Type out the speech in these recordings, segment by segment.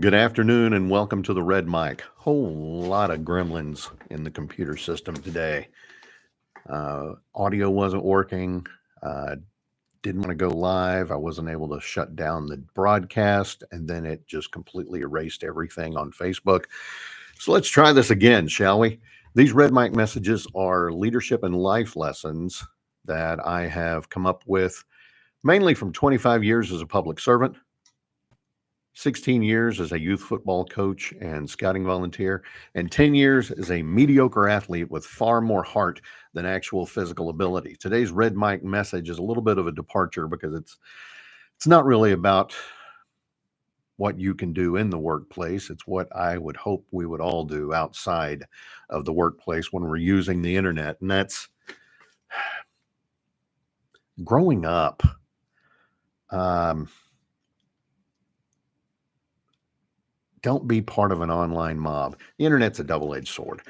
Good afternoon and welcome to the Red Mic. Whole lot of gremlins in the computer system today. Audio wasn't working. Didn't want to go live. I wasn't able to shut down the broadcast, and then it just completely erased everything on Facebook. So let's try this again, shall we? These Red Mic messages are leadership and life lessons that I have come up with mainly from 25 years as a public servant, 16 years as a youth football coach and scouting volunteer, and 10 years as a mediocre athlete with far more heart than actual physical ability. Today's Red Mic message is a little bit of a departure because it's not really about what you can do in the workplace. It's what I would hope we would all do outside of the workplace when we're using the internet. And that's growing up. Don't be part of an online mob. The internet's a double-edged sword.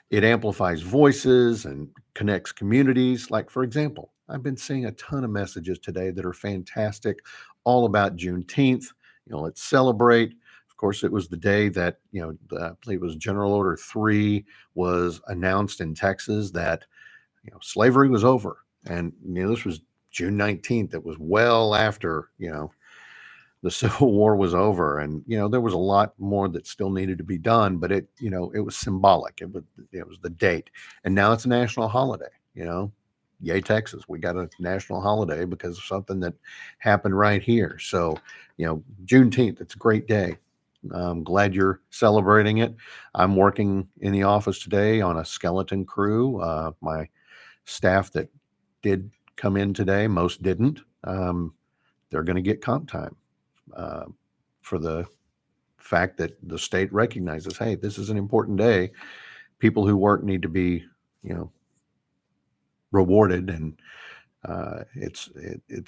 It amplifies voices and connects communities. Like, for example, I've been seeing a ton of messages today that are fantastic, all about Juneteenth. Let's celebrate. Of course, it was the day that, I believe it was General Order 3 was announced in Texas that, slavery was over. And, this was June 19th. It was well after, the Civil War was over, and there was a lot more that still needed to be done, but it was symbolic. It was the date, and now it's a national holiday. Yay Texas, we got a national holiday because of something that happened right here. So Juneteenth, it's a great day. I'm glad you're celebrating it. I'm working in the office today on a skeleton crew. My staff that did come in today, most didn't. They're going to get comp time. For the fact that the state recognizes, hey, this is an important day. People who work need to be, rewarded, and it's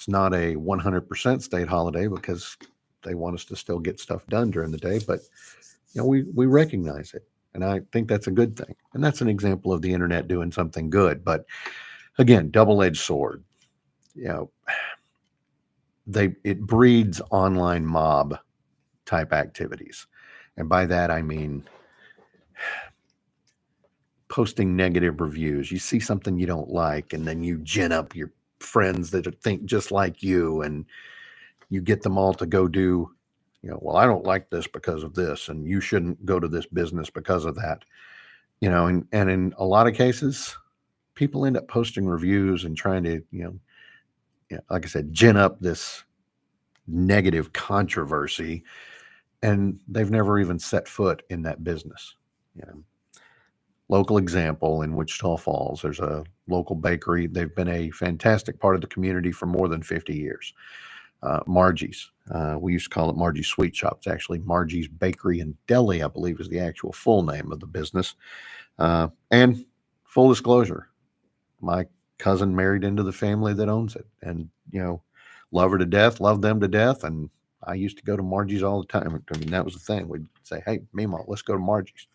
not a 100% state holiday because they want us to still get stuff done during the day. But we recognize it, and I think that's a good thing. And that's an example of the internet doing something good. But again, double-edged sword. It breeds online mob type activities. And by that, I mean posting negative reviews. You see something you don't like, and then you gin up your friends that think just like you, and you get them all to go do, well, I don't like this because of this, and you shouldn't go to this business because of that. And in a lot of cases, people end up posting reviews and trying to, like I said, gin up this negative controversy, and they've never even set foot in that business. Local example in Wichita Falls, there's a local bakery. They've been a fantastic part of the community for more than 50 years. Margie's. We used to call it Margie's Sweet Shop. It's actually Margie's Bakery and Deli, I believe, is the actual full name of the business. And full disclosure, my cousin married into the family that owns it, and love her to death, love them to death. And I used to go to Margie's all the time. I mean, that was the thing. We'd say, hey, Meemaw, let's go to Margie's.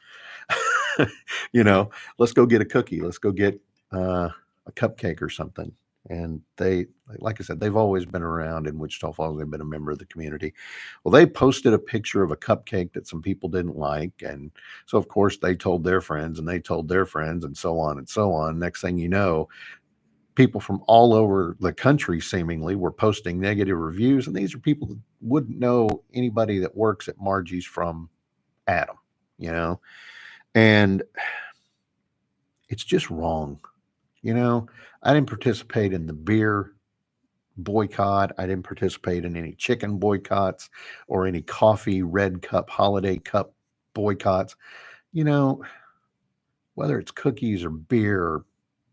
Let's go get a cookie. Let's go get a cupcake or something. And they, like I said, they've always been around in Wichita Falls. They've been a member of the community. Well, they posted a picture of a cupcake that some people didn't like. And so, of course, they told their friends, and they told their friends, and so on and so on. Next thing you know, people from all over the country seemingly were posting negative reviews. And these are people that wouldn't know anybody that works at Margie's from Adam, and it's just wrong. I didn't participate in the beer boycott. I didn't participate in any chicken boycotts or any coffee red cup, holiday cup boycotts. Whether it's cookies or beer or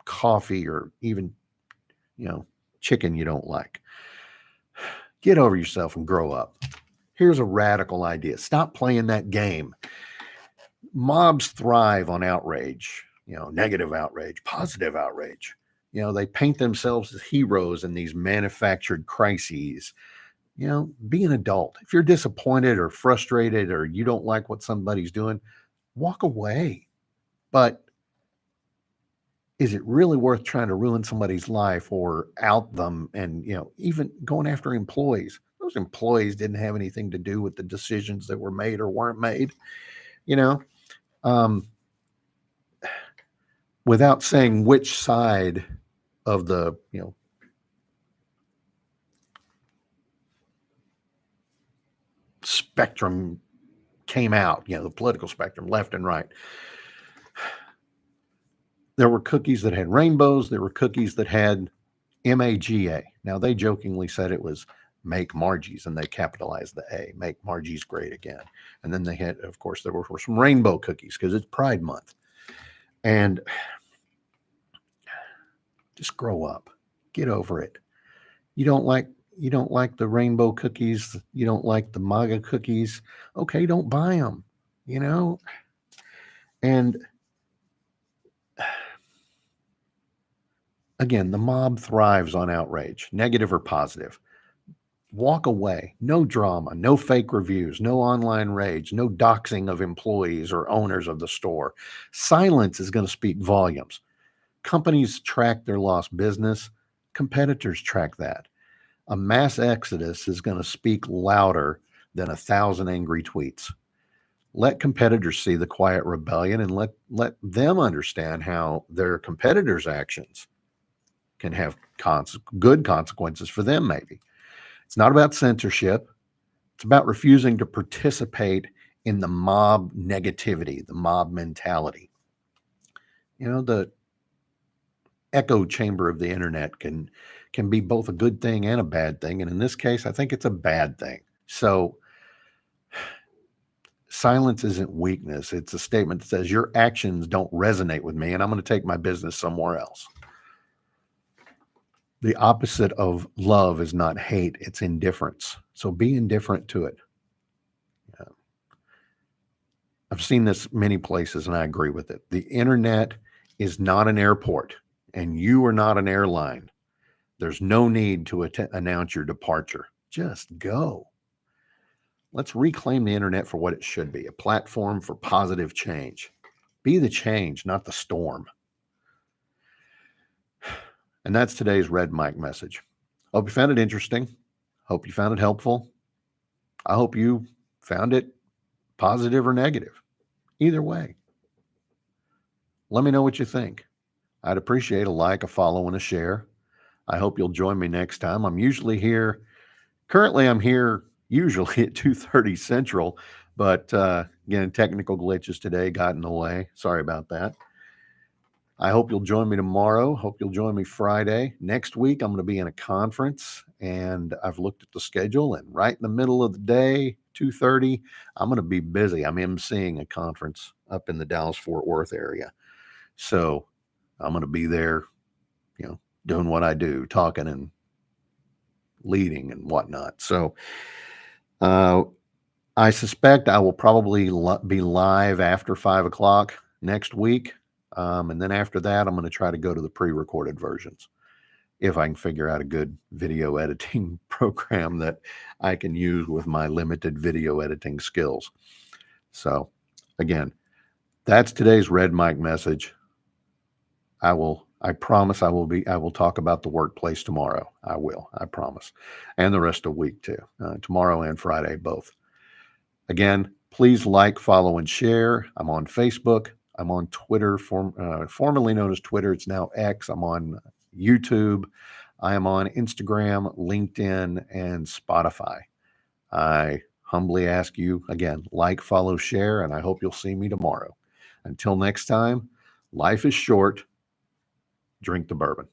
coffee or even, chicken you don't like. Get over yourself and grow up. Here's a radical idea. Stop playing that game. Mobs thrive on outrage, negative outrage, positive outrage. They paint themselves as heroes in these manufactured crises. Be an adult. If you're disappointed or frustrated or you don't like what somebody's doing, walk away. But is it really worth trying to ruin somebody's life or out them and, even going after employees? those employees didn't have anything to do with the decisions that were made or weren't made, you know, um, without saying which side of the, spectrum came out, the political spectrum, left and right. There were cookies that had rainbows. There were cookies that had MAGA. Now, they jokingly said it was Make Margie's, and they capitalized the A, Make Margie's Great Again. And then they had, of course, there were some rainbow cookies because it's Pride Month. And just grow up. Get over it. You don't like the rainbow cookies. You don't like the MAGA cookies. Okay, don't buy them, And again, the mob thrives on outrage, negative or positive. Walk away. No drama, no fake reviews, no online rage, no doxing of employees or owners of the store. Silence is going to speak volumes. Companies track their lost business. Competitors track that. A mass exodus is going to speak louder than 1,000 angry tweets. Let competitors see the quiet rebellion and let them understand how their competitors' actions can have good consequences for them, maybe. It's not about censorship. It's about refusing to participate in the mob negativity, the mob mentality. The echo chamber of the internet can be both a good thing and a bad thing. And in this case, I think it's a bad thing. So silence isn't weakness. It's a statement that says your actions don't resonate with me and I'm going to take my business somewhere else. The opposite of love is not hate, it's indifference. So be indifferent to it. I've seen this many places and I agree with it. The internet is not an airport and you are not an airline. There's no need to announce your departure. Just go. Let's reclaim the internet for what it should be, a platform for positive change. Be the change, not the storm. And that's today's Red Mic message. Hope you found it interesting. Hope you found it helpful. I hope you found it positive or negative. Either way, let me know what you think. I'd appreciate a like, a follow, and a share. I hope you'll join me next time. I'm usually here. Currently, I'm here usually at 2:30 Central, but again, technical glitches today got in the way. Sorry about that. I hope you'll join me tomorrow. Hope you'll join me Friday. Next week, I'm going to be in a conference, and I've looked at the schedule, and right in the middle of the day, 2:30, I'm going to be busy. I'm emceeing a conference up in the Dallas-Fort Worth area. So I'm going to be there, doing what I do, talking and leading and whatnot. So I suspect I will probably be live after 5 o'clock next week. And then after that, I'm going to try to go to the pre-recorded versions if I can figure out a good video editing program that I can use with my limited video editing skills. So again, that's today's Red Mic message. I promise I will talk about the workplace tomorrow. I promise. And the rest of the week too. Tomorrow and Friday, both. Again, please like, follow, and share. I'm on Facebook. I'm on Twitter, formerly known as Twitter. It's now X. I'm on YouTube. I am on Instagram, LinkedIn, and Spotify. I humbly ask you, again, like, follow, share, and I hope you'll see me tomorrow. Until next time, life is short. Drink the bourbon.